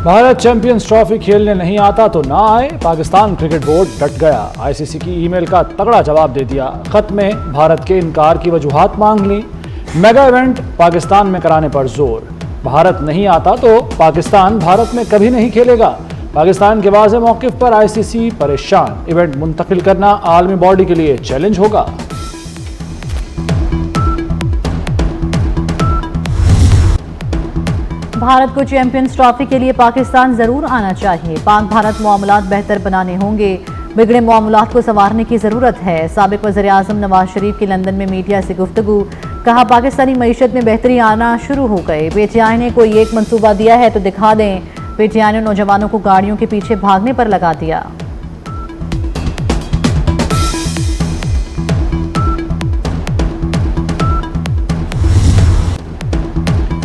Bharat champions trophy खेलने नहीं आता तो ना आए, पाकिस्तान क्रिकेट बोर्ड डट गया। आईसीसी की ईमेल का तगड़ा जवाब दे दिया। खत में भारत के इनकार की वजूहात मांग ली। मेगा इवेंट पाकिस्तान में कराने पर जोर। भारत नहीं आता तो पाकिस्तान भारत में कभी नहीं खेलेगा। पाकिस्तान के वाज़े मौक़िफ़ पर आईसीसी परेशान। इवेंट मुंतकिल करना आलमी बॉडी के लिए चैलेंज होगा। भारत को चैंपियंस ट्रॉफी के लिए पाकिस्तान जरूर आना चाहिए। पाक भारत मामलात बेहतर बनाने होंगे। बिगड़े मामलात को संवारने की जरूरत है। साबिक वज़ीर-ए-आज़म नवाज शरीफ की लंदन में मीडिया से गुफ्तगू। कहा, पाकिस्तानी मईशत में बेहतरी आना शुरू हो गए। पीटीआई ने कोई एक मंसूबा दिया है तो दिखा दें। पीटीआई ने नौजवानों को गाड़ियों के पीछे भागने पर लगा दिया।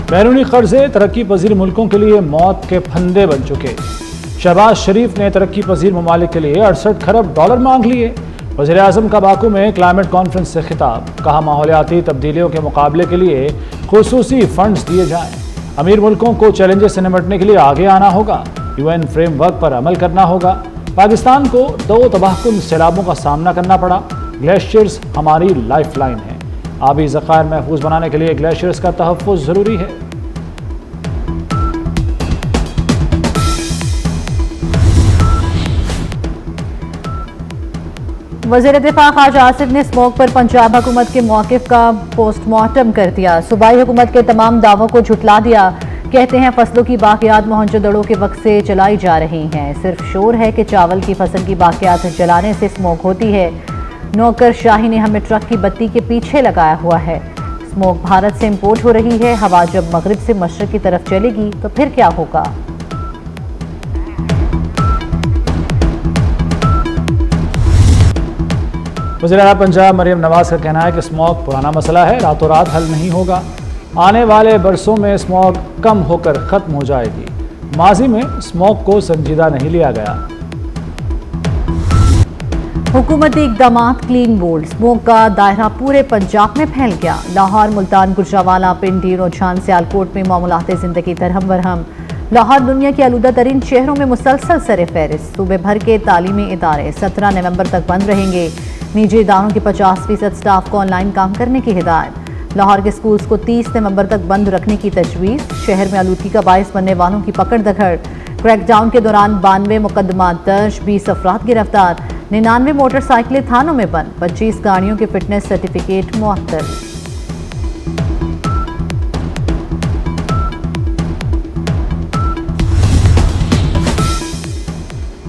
बैरूनी कर्जे तरक्की पजीर मुल्कों के लिए मौत के फंदे बन चुके। शहबाज शरीफ ने तरक्की पजीर ममालिक के लिए 68 खरब डॉलर मांग लिए। वज़ीर-ए-आज़म का बाकू में क्लाइमेट कॉन्फ्रेंस से खिताब। कहा, माहौलियाती तब्दीलियों के मुकाबले के लिए खुसूसी फंड्स दिए जाएं। अमीर मुल्कों को चैलेंजेस से निपटने के लिए आगे आना होगा। यूएन फ्रेमवर्क पर अमल करना होगा। पाकिस्तान को 2 तबाहकुन सैलाबों का सामना करना पड़ा। ग्लेशियर्स हमारी लाइफ लाइन है। आबी ज़खायर महफूज बनाने के लिए ग्लेशियर्स का तहफ़्फ़ुज़ ज़रूरी है। वज़ीर दिफ़ा ख़ाजा आसिफ ने स्मोक पर पंजाब हुकूमत के मौक़िफ़ का पोस्टमार्टम कर दिया। सूबाई हुकूमत के तमाम दावों को झुटला दिया। कहते हैं फसलों की बाक़ियात मोहनजोदड़ो के वक्त से चलाई जा रही हैं। सिर्फ शोर है कि चावल की फसल की बाक़ियात जलाने से स्मोक होती है। नौकरशाही ने हमें ट्रक की बत्ती के पीछे लगाया हुआ है। स्मोक भारत से इंपोर्ट हो रही है। हवा जब मगरिब से मशरक़ की तरफ चलेगी तो फिर क्या होगा। वज़ीर-ए-आला पंजाब मरियम नवाज का कहना है कि स्मॉग पुराना मसला है, रातों रात हल नहीं होगा। आने वाले बरसों में स्मॉग कम होकर ख़त्म हो जाएगी। माजी में स्मॉग को संजीदा नहीं लिया गया। हुकूमती इक़दामात क्लीन बोल्ड। स्मोक का दायरा पूरे पंजाब में फैल गया। लाहौर, मुल्तान, गुजरावाला, पिंडी, रुझान, सियालकोट में मामूलात ज़िंदगी दरहम बरहम। लाहौर दुनिया के आलूदा तरीन शहरों में मुसलसल सर फहरिस्त। सूबे भर के तालीमी इदारे 17 नवंबर तक बंद रहेंगे। निजी इदारों के 50% स्टाफ को ऑनलाइन काम करने की हिदायत। लाहौर के स्कूल्स को 30 नवंबर तक बंद रखने की तजवीज़। शहर में आलूदगी का बायस बनने वालों की पकड़ दखड़। क्रैकडाउन के दौरान 92 मुकदमात दर्ज, 20 अफराद गिरफ्तार। 99 मोटरसाइकिलें थानों में बंद। 25 गाड़ियों के फिटनेस सर्टिफिकेट मुअत्तल।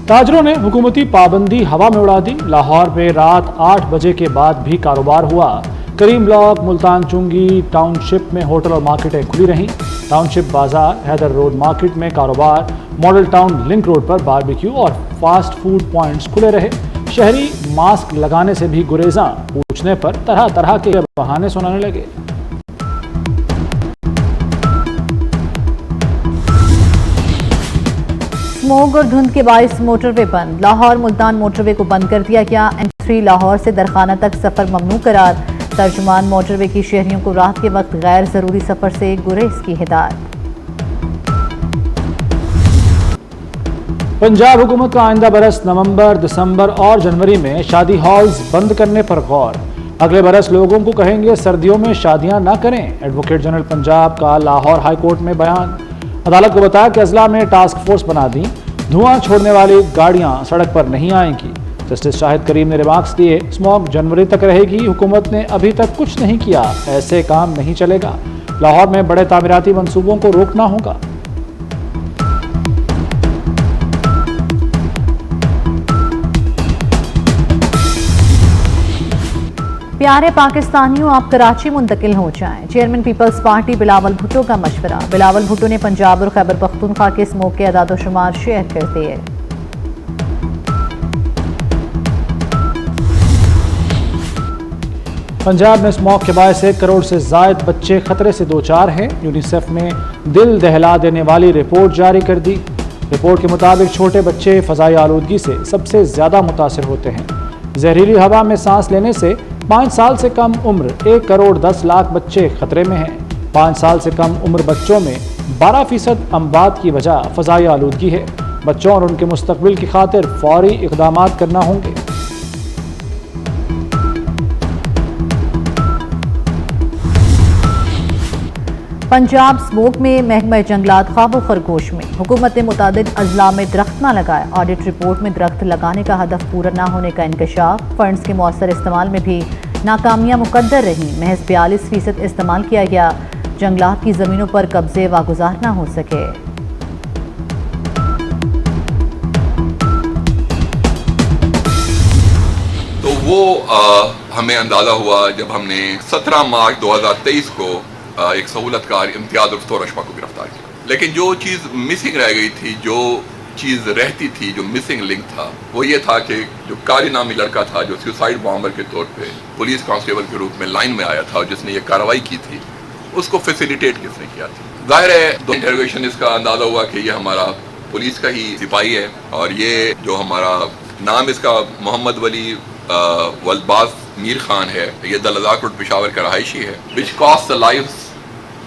ताजरों ने हुकूमती पाबंदी हवा में उड़ा दी। लाहौर में रात 8 बजे के बाद भी कारोबार हुआ। करीम ब्लॉक, मुल्तान चुंगी टाउनशिप में होटल और मार्केटें खुली रहीं। टाउनशिप बाजार, हैदर रोड मार्केट में कारोबार। मॉडल टाउन लिंक रोड पर बारबेक्यू और फास्ट फूड पॉइंट्स खुले रहे। शहरी मास्क लगाने से भी गुरेजा। पूछने पर तरह तरह के बहाने सुनाने लगे। स्मोक और धुंध के बायस मोटरवे बंद। लाहौर मुल्तान मोटरवे को बंद कर दिया गया। M3 लाहौर से दरखाना तक सफर ममनू करार। तर्जुमान मोटरवे की शहरियों को रात के वक्त गैर जरूरी सफर से गुरेज की हिदायत। पंजाब हुकूमत का आइंदा बरस नवंबर, दिसंबर और जनवरी में शादी हॉल्स बंद करने पर गौर। अगले बरस लोगों को कहेंगे सर्दियों में शादियां ना करें। एडवोकेट जनरल पंजाब का लाहौर हाई कोर्ट में बयान। अदालत को बताया कि अजला में टास्क फोर्स बना दी। धुआं छोड़ने वाली गाड़ियां सड़क पर नहीं आएंगी। जस्टिस शाहिद करीम ने रिमार्क्स दिए, स्मॉग जनवरी तक रहेगी। हुकूमत ने अभी तक कुछ नहीं किया, ऐसे काम नहीं चलेगा। लाहौर में बड़े तामीराती मंसूबों को रोकना होगा। प्यारे पाकिस्तानियों, आप कराची मुंतकिल हो जाएं। चेयरमैन पीपल्स पार्टी बिलावल भुट्टो का मशवरा। बिलावल भुट्टो ने पंजाब और खैबर पख्तूनख्वा के स्मोक के अदाद-ओ-शुमार शेयर कर दिए। पंजाब में स्मॉग के बायस 1 करोड़ से जायद बच्चे खतरे से दो चार हैं। यूनिसेफ ने दिल दहला देने वाली रिपोर्ट जारी कर दी। रिपोर्ट के मुताबिक छोटे बच्चे फ़ज़ाई आलूदगी से सबसे ज़्यादा मुतासिर होते हैं। जहरीली हवा में सांस लेने से 5 साल से कम उम्र 1 करोड़ 10 लाख बच्चे खतरे में हैं। 5 साल से कम उम्र बच्चों में 12% अमवात की वजह फ़ज़ाई आलूदगी है। बच्चों और उनके मुस्तकबिल की खातिर फौरी इक़दामात करना होंगे। पंजाब स्मोक में महकमा जंगलात ख्वाबो खरगोश में। हुकूमत ने मुतादिद अजला में दरख्त न लगाए। ऑडिट रिपोर्ट में दरख्त लगाने का हदफ पूरा न होने का इंकशाफ। फंड्स के मौसर इस्तेमाल में भी नाकामियां मुकद्दर रहीं। महज 42% इस्तेमाल किया गया। जंगलात की ज़मीनों पर कब्जे वागुजार न हो सके। तो वो हमें अंदाज़ा हुआ जब हमने 17 मार्च 2023 को एक सहूलतकार इम्तियाज उर्फ रशमा को गिरफ्तार किया। लेकिन जो चीज़ मिसिंग रह गई थी, जो चीज़ रहती थी, जो मिसिंग लिंक था, वो ये था कि जो कारी नामी लड़का था जो सुसाइड बॉम्बर के तौर पे पुलिस कांस्टेबल के रूप में लाइन में आया था और जिसने ये कार्रवाई की थी, उसको फैसिलिटेट किसने किया था। जाहिर है दो इंटरोगेशन इसका अंदाज़ा हुआ कि ये हमारा पुलिस का ही सिपाही है और ये जो हमारा नाम इसका मोहम्मद वली वलबाज मीर खान है, ये दलदाक रोड पेशावर का रहायशी है, which cost the lives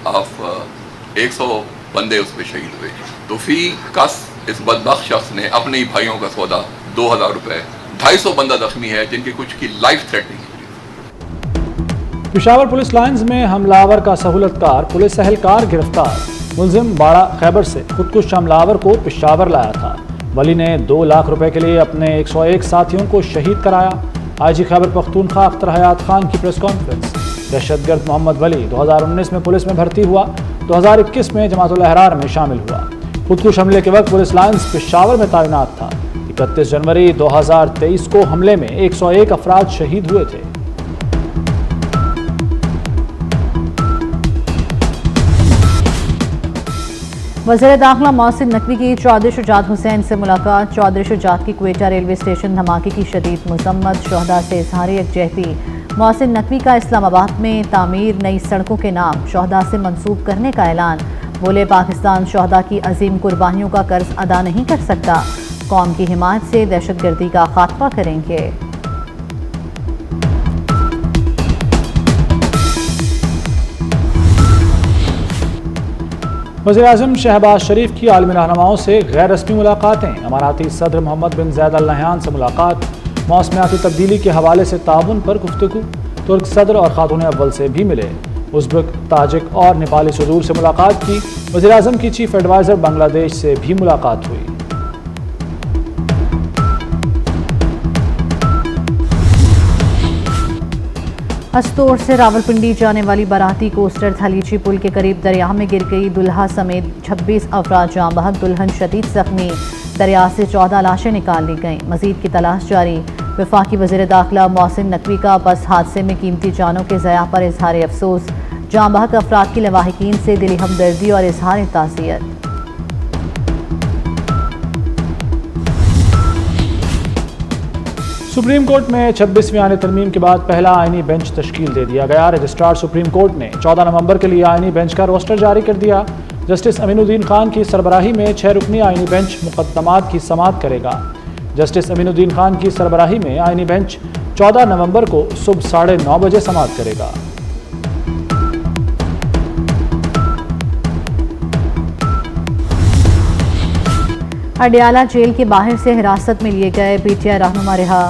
of 100 बंदे उस पर शहीद हुए। तो फी कस इस बदबख्त शख्स ने अपने ही भाइयों का सौदा 2000 रुपए, 250 बंदा जख्मी है जिनके कुछ की life threatening. Peshawar police lines में हमलावर का सहूलतकार पुलिस एहलकार गिरफ्तार। मुलजिम बाड़ा खैबर से खुदकुश हमलावर को पेशावर लाया था। वली ने 2 लाख रुपए के लिए अपने 101 साथियों को शहीद कराया। आईजी खैबर पख्तूनख्वा अख्तर हयात खान की प्रेस कॉन्फ्रेंस। दहशतगर्द मोहम्मद वली 2019 में पुलिस में भर्ती हुआ, 2021 में जमातुल अहरार में शामिल हुआ। खुदकुश हमले के वक्त पुलिस लाइन्स पेशावर में तैनात था। 31 जनवरी 2023 को हमले में 101 अफराद शहीद हुए थे। वज़ीर दाखिला मोहसिन नकवी की चौधरी शुजात हुसैन से मुलाकात। चौधरी शुजात की क्वेटा रेलवे स्टेशन धमाके की शदीद मजम्मत। शोहदा से इजहार यकजहती। मोहसिन नकवी का इस्लामाबाद में तामीर नई सड़कों के नाम शोहदा से मंसूब करने का ऐलान। बोले पाकिस्तान शोहदा की अजीम कुर्बानियों का कर्ज अदा नहीं कर सकता। कौम की हिमायत से दहशतगर्दी का खात्मा करेंगे। वज़ीर-ए-आज़म शहबाज शरीफ की आलमी रहनुमाओं से गैर रस्मी मुलाकातें। अमाराती सदर मोहम्मद बिन ज़ायद अल नहयान से मुलाकात। मौसमियाती तब्दीली के हवाले से ताउन पर गुफ्तगू। तुर्क सदर और खातून अव्वल से भी मिले। उज़्बेक, ताजिक और नेपाली सदूर से मुलाकात की। वज़ीर-ए-आज़म की चीफ एडवाइज़र बांग्लादेश से भी मुलाकात हुई। अस्तोर से रावलपिंडी जाने वाली बाराती कोस्टर थलीची पुल के करीब दरिया में गिर गई। दुल्हा समेत 26 अफराद जाँ बहक, दुल्हन शदीद जख्मी। दरिया से 14 लाशें निकाल ली गईं। मजीद की तलाश जारी। वफाकी वज़ीर दाखिला मोहसिन नकवी का बस हादसे में कीमती जानों के ज़या पर इजहार अफसोस। जाँ बहक अफराद की लवाहिकीन से दिली हमदर्दी और इजहार ताज़ियत। सुप्रीम कोर्ट में 26वीं आईनी तरमीम के बाद पहला आईनी बेंच तश्कील दे दिया गया। रजिस्ट्रार सुप्रीम कोर्ट ने 14 नवंबर के लिए आईनी बेंच का रोस्टर जारी कर दिया। जस्टिस अमीनुद्दीन खान की सरबराही में 6 रुकनी आईनी बेंच मुकदमात की समाअत करेगा। जस्टिस अमीनुद्दीन खान की सरबराही में आईनी बेंच 14 नवंबर को सुबह 9:30 बजे समाअत करेगा। अडियाला जेल के बाहर से हिरासत में लिए गए पीटीआई रहनुमा रिहा।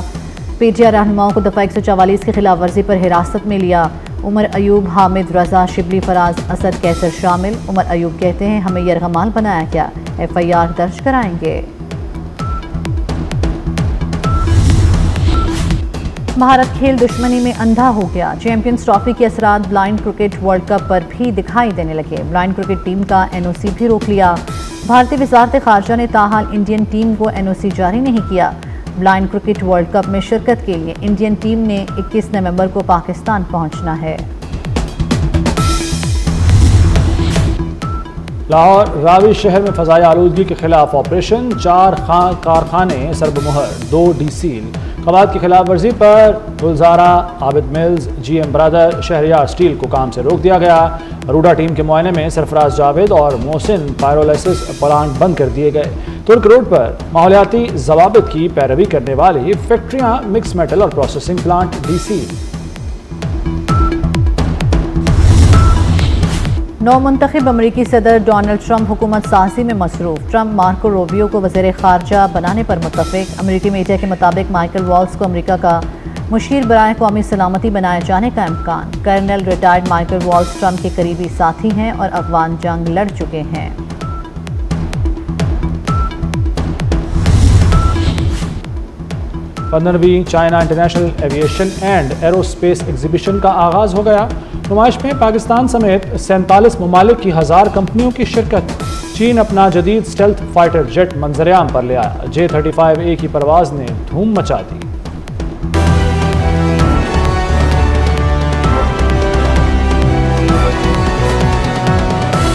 पीटीआई रहनुमाओं को दफ़ा 144 की खिलाफ वर्जी पर हिरासत में लिया। उमर अयूब, हामिद रजा, शिबली फराज, असद कैसर शामिल। उमर अयूब कहते हैं हमें यरगमाल बनाया गया, FIR दर्ज कराएंगे। भारत खेल दुश्मनी में अंधा हो गया। चैंपियंस ट्रॉफी के असरात ब्लाइंड क्रिकेट वर्ल्ड कप पर भी दिखाई देने लगे। ब्लाइंड क्रिकेट टीम का NOC भी रोक लिया। भारतीय वजारत खारजा ने ताहाल इंडियन टीम को NOC जारी नहीं किया। ब्लाइंड क्रिकेट वर्ल्ड कप में शिरकत के लिए इंडियन टीम ने 21 नवंबर को पाकिस्तान पहुंचना है। लाहौर रावी शहर में फ़ज़ाई आलूदगी के खिलाफ ऑपरेशन। 4 कारखाने सरबमुहर, 2 डीसील। कवायद की खिलाफ वर्जी पर Gulzara, Abid mills, GM brother, Shahryar steel को काम से रोक दिया गया। रूडा टीम के मुआयने में सरफराज जावेद और मोहसिन पायरोलाइसिस प्लांट बंद कर दिए गए। तुर्क रोड पर माहौलियाती ज़वाबित की पैरवी करने वाली फैक्ट्रियां, मिक्स मेटल और प्रोसेसिंग प्लांट डीसी। नौमुंतखब अमरीकी सदर डोनाल्ड ट्रंप हुकूमत साजी में मसरूफ। ट्रंप मार्को रूबियो को वज़ीर ख़ारजा बनाने पर मुत्तफ़िक। अमरीकी मीडिया के मुताबिक माइकल वॉल्स को अमरीका का मुशीर बराए कौमी सलामती बनाए जाने का इम्कान। Colonel retired Michael Walls Trump के करीबी साथी हैं और अफगान जंग लड़ चुके हैं। 15वीं China international aviation and aerospace exhibition का आगाज़ हो गया। नुमाइश में पाकिस्तान समेत 47 ममालिक की 1000 कंपनियों की शिरकत। चीन अपना जदीद स्टेल्थ फाइटर जेट मंजरेआम पर ले आया। J-35A की परवाज़ ने धूम मचा दी।